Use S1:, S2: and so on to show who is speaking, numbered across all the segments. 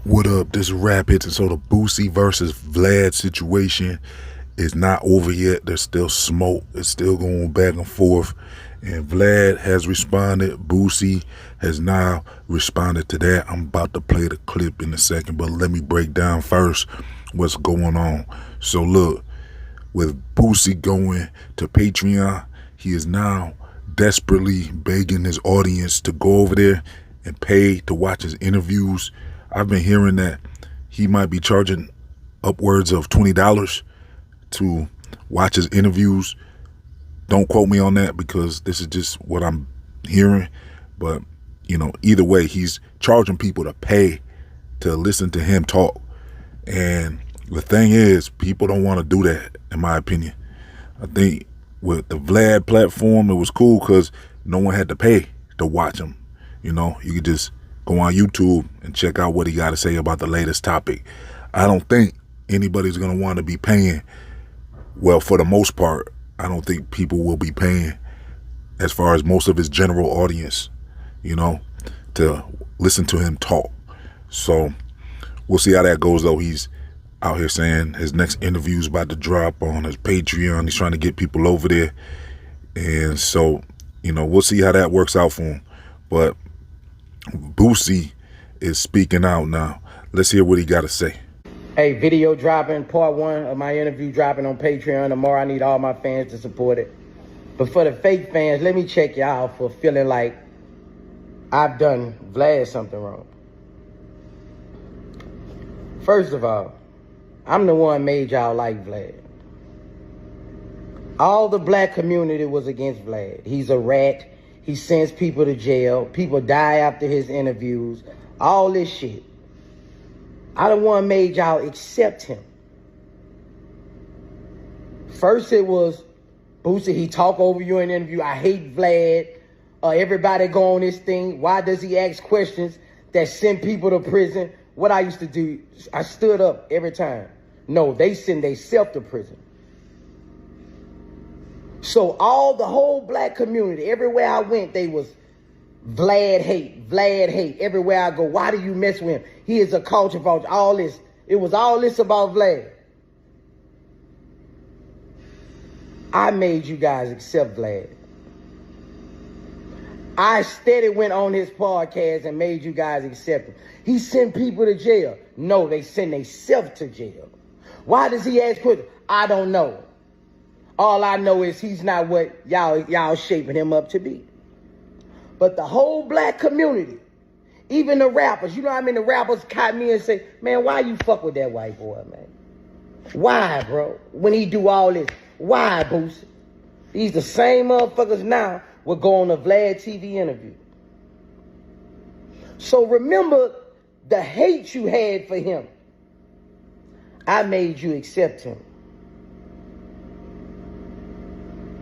S1: What up? This rap hits, and so the Boosie versus Vlad situation is not over yet. There's still smoke. It's still going back and forth. And Vlad has responded. Boosie has now responded to that. I'm about to play the clip in a second, but let me break down first what's going on. So look, with Boosie going to Patreon, he is now desperately begging his audience to go over there and pay to watch his interviews. I've been hearing that he might be charging upwards of $20 to watch his interviews. Don't quote me on that because this is just what I'm hearing. But, either way, he's charging people to pay to listen to him talk. And the thing is, people don't want to do that, in my opinion. I think with the Vlad platform, it was cool because no one had to pay to watch him. You could just go on YouTube and check out what he got to say about the latest topic. I don't think anybody's going to want to be paying. Well, for the most part, I don't think people will be paying as far as most of his general audience, to listen to him talk. So we'll see how that goes, though. He's out here saying his next interview is about to drop on his Patreon. He's trying to get people over there. And so, we'll see how that works out for him. But Boosie is speaking out now. Let's hear what he got to say.
S2: Hey, video dropping, part 1 of my interview dropping on Patreon tomorrow. I need all my fans to support it. But for the fake fans, let me check y'all for feeling like I've done Vlad something wrong. First of all, I'm the one made y'all like Vlad. All the black community was against Vlad. He's a rat. He sends people to jail. People die after his interviews. All this shit. I the one made y'all accept him. First it was, Boosie, he talk over you in an interview. I hate Vlad. Everybody go on this thing. Why does he ask questions that send people to prison? What I used to do, I stood up every time. No, they send themselves to prison. So the whole black community, everywhere I went, they was Vlad hate, Vlad hate. Everywhere I go, why do you mess with him? He is a culture vulture, all this. It was all this about Vlad. I made you guys accept Vlad. I steady went on his podcast and made you guys accept him. He sent people to jail. No, they send themselves to jail. Why does he ask questions? I don't know. All I know is he's not what y'all shaping him up to be. But the whole black community, even the rappers, the rappers caught me and say, man, why you fuck with that white boy, man? Why, bro? When he do all this, why, Boosie? These the same motherfuckers now will go on a Vlad TV interview. So remember the hate you had for him. I made you accept him.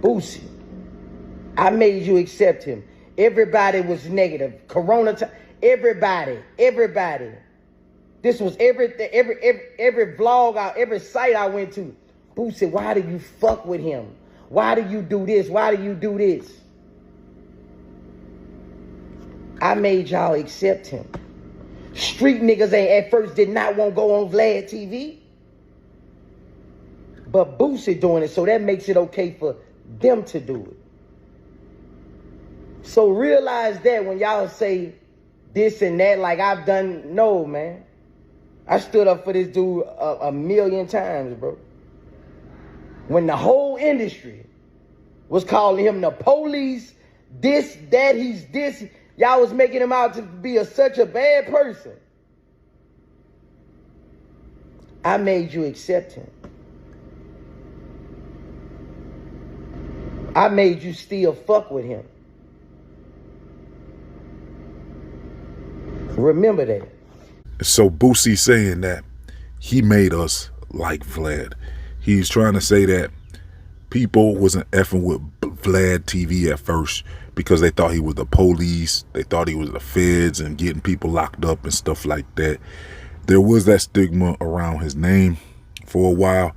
S2: Boosie, I made you accept him. Everybody was negative. Corona time, everybody. This was everything, every vlog, every site I went to. Boosie, why do you fuck with him? Why do you do this? Why do you do this? I made y'all accept him. Street niggas at first did not want to go on Vlad TV. But Boosie doing it, so that makes it okay for them to do it. So realize that when y'all say this and that, like I've done, no, man. I stood up for this dude a million times, bro. When the whole industry was calling him the police, this, that, he's this, y'all was making him out to be such a bad person. I made you accept him. I made you still fuck with him. Remember that.
S1: So Boosie saying that he made us like Vlad. He's trying to say that people wasn't effing with Vlad TV at first because they thought he was the police. They thought he was the feds and getting people locked up and stuff like that. There was that stigma around his name for a while.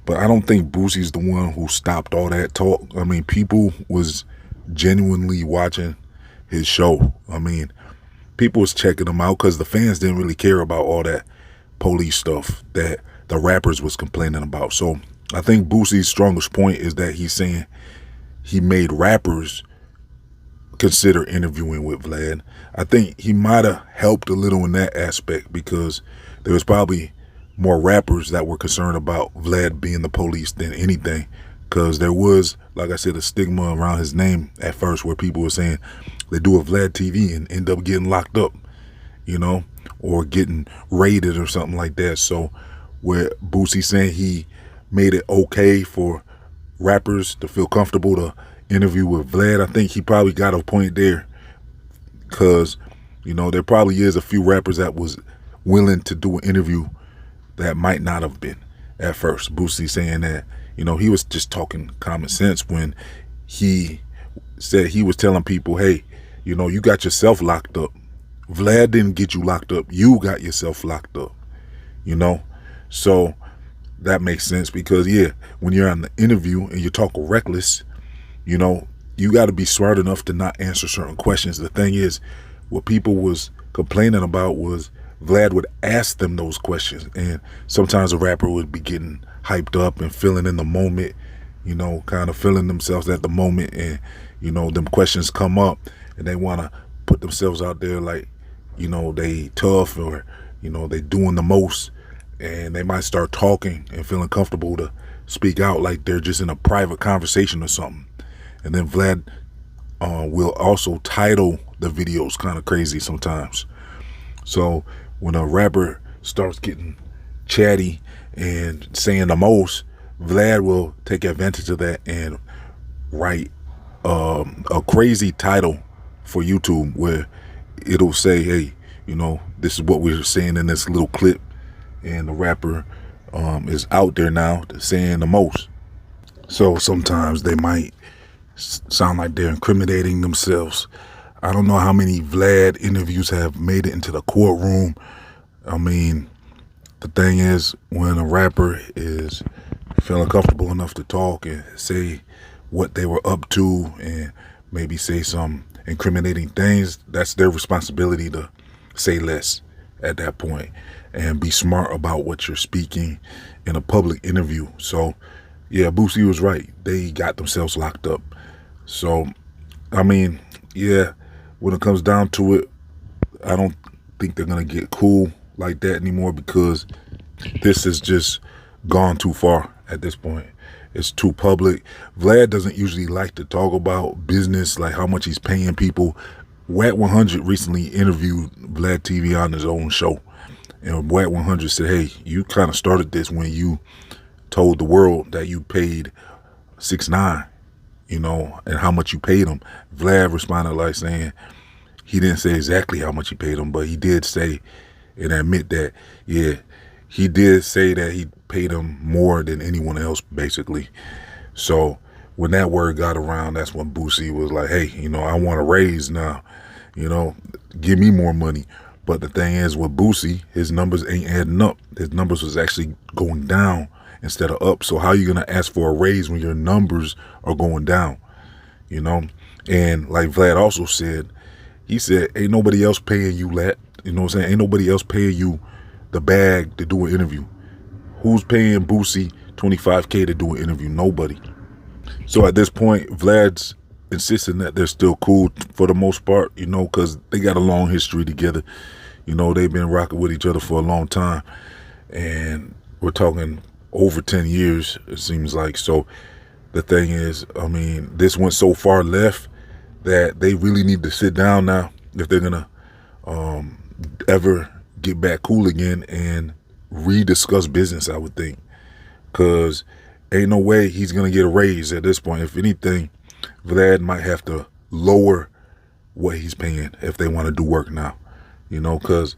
S1: But I don't think Boosie's the one who stopped all that talk. I mean, people was genuinely watching his show. I mean, people was checking him out because the fans didn't really care about all that police stuff that the rappers was complaining about. So I think Boosie's strongest point is that he's saying he made rappers consider interviewing with Vlad. I think he might have helped a little in that aspect because there was probably more rappers that were concerned about Vlad being the police than anything, because there was, like I said, a stigma around his name at first where people were saying they do a Vlad TV and end up getting locked up, you know, or getting raided or something like that. So where Boosie saying he made it okay for rappers to feel comfortable to interview with Vlad, I think he probably got a point there, because, you know, there probably is a few rappers that was willing to do an interview that might not have been at first. Boosie saying that, you know, he was just talking common sense when he said he was telling people, hey, you know, you got yourself locked up. Vlad didn't get you locked up. You got yourself locked up, you know? So that makes sense because, yeah, when you're on the interview and you talk reckless, you know, you got to be smart enough to not answer certain questions. The thing is, what people was complaining about was Vlad would ask them those questions, and sometimes a rapper would be getting hyped up and feeling in the moment, you know, kind of feeling themselves at the moment, and, you know, them questions come up and they want to put themselves out there like, you know, they tough or, you know, they doing the most, and they might start talking and feeling comfortable to speak out like they're just in a private conversation or something. And then Vlad will also title the videos kind of crazy sometimes. So when a rapper starts getting chatty and saying the most, Vlad will take advantage of that and write a crazy title for YouTube where it'll say, hey, you know, this is what we're saying in this little clip, and the rapper is out there now saying the most. So sometimes they might sound like they're incriminating themselves. I don't know how many Vlad interviews have made it into the courtroom. I mean, the thing is, when a rapper is feeling comfortable enough to talk and say what they were up to and maybe say some incriminating things, that's their responsibility to say less at that point and be smart about what you're speaking in a public interview. So, yeah, Boosie was right. They got themselves locked up. So, I mean, yeah, when it comes down to it, I don't think they're going to get cool like that anymore because this has just gone too far at this point. It's too public. Vlad doesn't usually like to talk about business, like how much he's paying people. Watt 100 recently interviewed Vlad TV on his own show. And Watt 100 said, hey, you kind of started this when you told the world that you paid 6ix9ine, you know, and how much you paid him. Vlad responded like saying he didn't say exactly how much he paid him, but he did say and admit that, yeah, he did say that he paid him more than anyone else, basically. So when that word got around, that's when Boosie was like, hey, you know, I want a raise now, you know, give me more money. But the thing is, with Boosie, his numbers ain't adding up. His numbers was actually going down instead of up. So how you going to ask for a raise when your numbers are going down, you know? And like Vlad also said, he said, ain't nobody else paying you that. You know what I'm saying? Ain't nobody else paying you the bag to do an interview. Who's paying Boosie $25K to do an interview? Nobody. So at this point, Vlad's insisting that they're still cool for the most part, you know, because they got a long history together. You know, they've been rocking with each other for a long time. And we're talking over 10 years, it seems like. So the thing is, I mean, this went so far left that they really need to sit down now if they're going to ever get back cool again and rediscuss business, I would think. Because ain't no way he's going to get a raise at this point. If anything, Vlad might have to lower what he's paying if they want to do work now. You know, because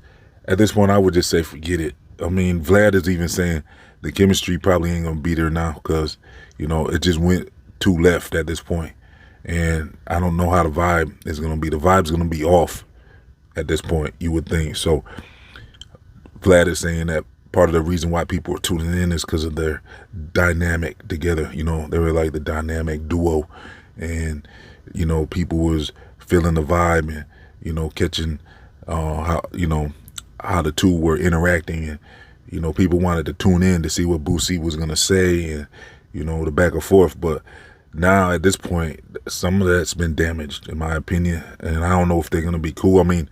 S1: at this point, I would just say forget it. I mean, Vlad is even saying the chemistry probably ain't going to be there now because, you know, it just went too left at this point. And I don't know how the vibe is going to be. The vibe's going to be off at this point, you would think. So Vlad is saying that part of the reason why people are tuning in is because of their dynamic together. You know, they were like the dynamic duo. And, you know, people was feeling the vibe and, you know, catching how how the two were interacting, and people wanted to tune in to see what Boosie was gonna say, and the back and forth. But now at this point, some of that's been damaged, in my opinion, and I don't know if they're gonna be cool. I mean,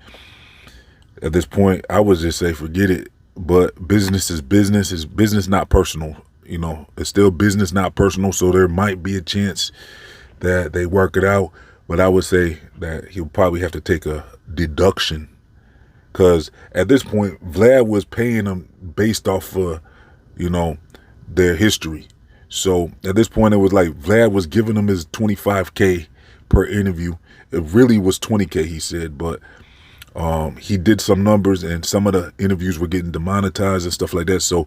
S1: at this point, I would just say forget it. But business is business. Is business, not personal. It's still business, not personal. So there might be a chance that they work it out. But I would say that he'll probably have to take a deduction, because at this point, Vlad was paying them based off of, their history. So at this point, it was like Vlad was giving them his $25K per interview. It really was $20K, he said, but he did some numbers, and some of the interviews were getting demonetized and stuff like that. So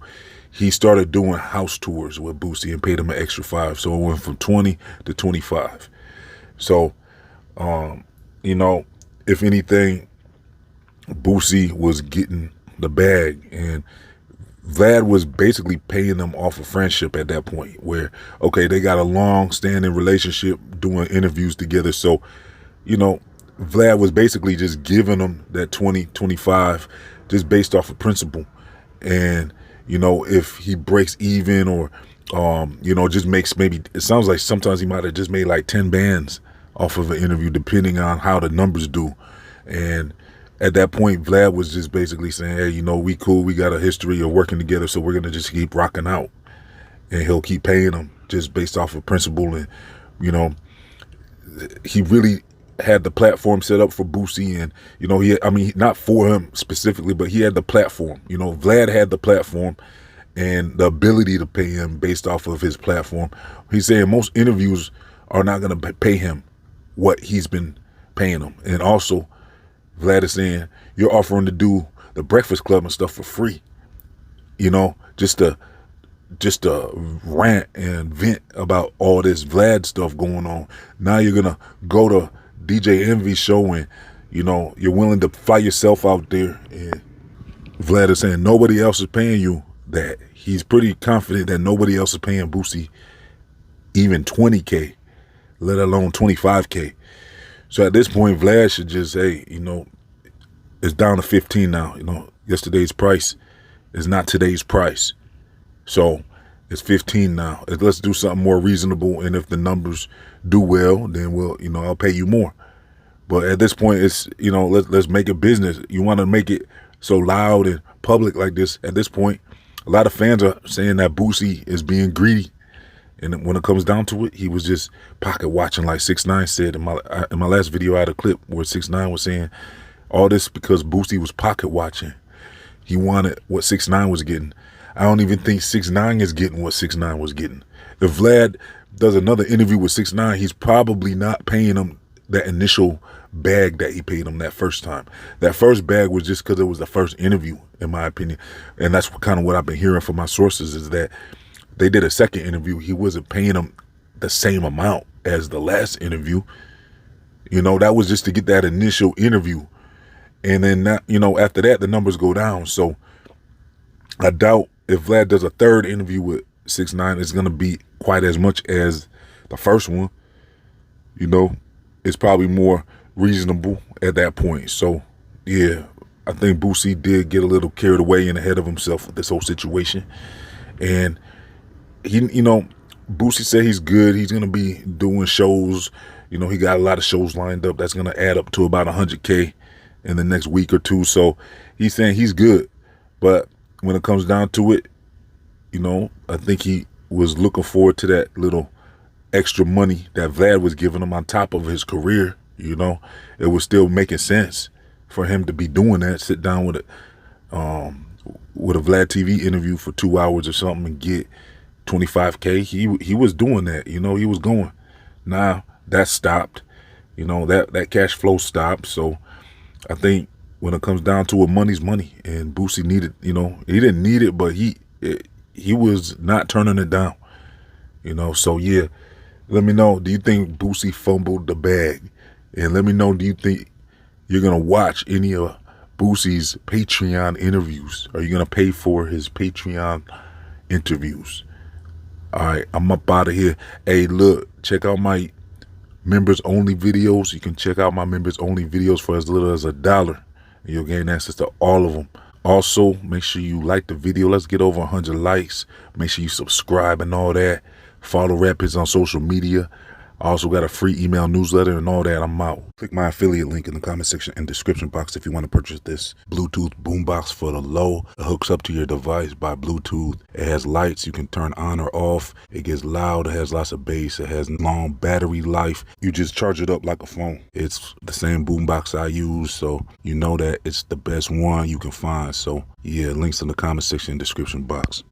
S1: he started doing house tours with Boosie and paid him an extra $5. So it went from 20 to 25. So, if anything, Boosie was getting the bag, and Vlad was basically paying them off of friendship at that point, where, okay, they got a long-standing relationship doing interviews together. So, Vlad was basically just giving them that 20, 25 just based off of principle. And, if he breaks even, or, just makes, maybe, it sounds like sometimes he might have just made like 10 bands off of an interview, depending on how the numbers do. And at that point, Vlad was just basically saying, hey, we cool. We got a history of working together, so we're going to just keep rocking out. And he'll keep paying them just based off of principle. And, he really had the platform set up for Boosie, and not for him specifically, but he had the platform. Vlad had the platform and the ability to pay him based off of his platform. He's saying most interviews are not going to pay him what he's been paying them. And also, Vlad is saying, you're offering to do the Breakfast Club and stuff for free, just to rant and vent about all this Vlad stuff going on. Now you're gonna go to DJ Envy's show, and you're willing to fly yourself out there, and Vlad is saying nobody else is paying you that. He's pretty confident that nobody else is paying Boosie even 20K, let alone 25K. So at this point, Vlad should just, hey, it's down to 15 now. Yesterday's price is not today's price. So it's 15 now. Let's do something more reasonable. And if the numbers do well, then I'll pay you more. But at this point, it's, let's make it business. You want to make it so loud and public like this. At this point, a lot of fans are saying that Boosie is being greedy. And when it comes down to it, he was just pocket watching, like 6ix9ine said in my last video. I had a clip where 6ix9ine was saying all this because Boosie was pocket watching. He wanted what 6ix9ine was getting. I don't even think 6ix9ine is getting what 6ix9ine was getting. If Vlad does another interview with 6ix9ine, he's probably not paying him that initial bag that he paid him that first time. That first bag was just because it was the first interview, in my opinion. And that's kind of what I've been hearing from my sources, is that they did a second interview. He wasn't paying him the same amount as the last interview. That was just to get that initial interview. And then, after that, the numbers go down. So I doubt if Vlad does a third interview with 6ix9ine, it's going to be quite as much as the first one. It's probably more reasonable at that point. So, yeah, I think Boosie did get a little carried away and ahead of himself with this whole situation. And Boosie said he's good. He's going to be doing shows. He got a lot of shows lined up. That's going to add up to about 100K in the next week or two. So he's saying he's good. But when it comes down to it, I think he was looking forward to that little extra money that Vlad was giving him on top of his career. It was still making sense for him to be doing that. Sit down with a Vlad TV interview for 2 hours or something and get 25K. He was doing that. He was going. Now that stopped. That cash flow stopped. So I think when it comes down to it, money's money, and Boosie needed. He didn't need it, but he was not turning it down. So yeah. Let me know, do you think Boosie fumbled the bag? And let me know, do you think you're going to watch any of Boosie's Patreon interviews? Are you going to pay for his Patreon interviews? All right, I'm up out of here. Hey, look, check out my members only videos. You can check out my members only videos for as little as $1. and you'll gain access to all of them. Also, make sure you like the video. Let's get over 100 likes. Make sure you subscribe and all that. Follow Rap HITZ on social media. I also got a free email newsletter and all that. I'm out. Click my affiliate link in the comment section and description box if you want to purchase this Bluetooth boombox for the low. It hooks up to your device by Bluetooth. It has lights you can turn on or off. It gets loud. It has lots of bass. It has long battery life. You just charge it up like a phone. It's the same boombox I use, so you know that it's the best one you can find. So yeah, links in the comment section and description box.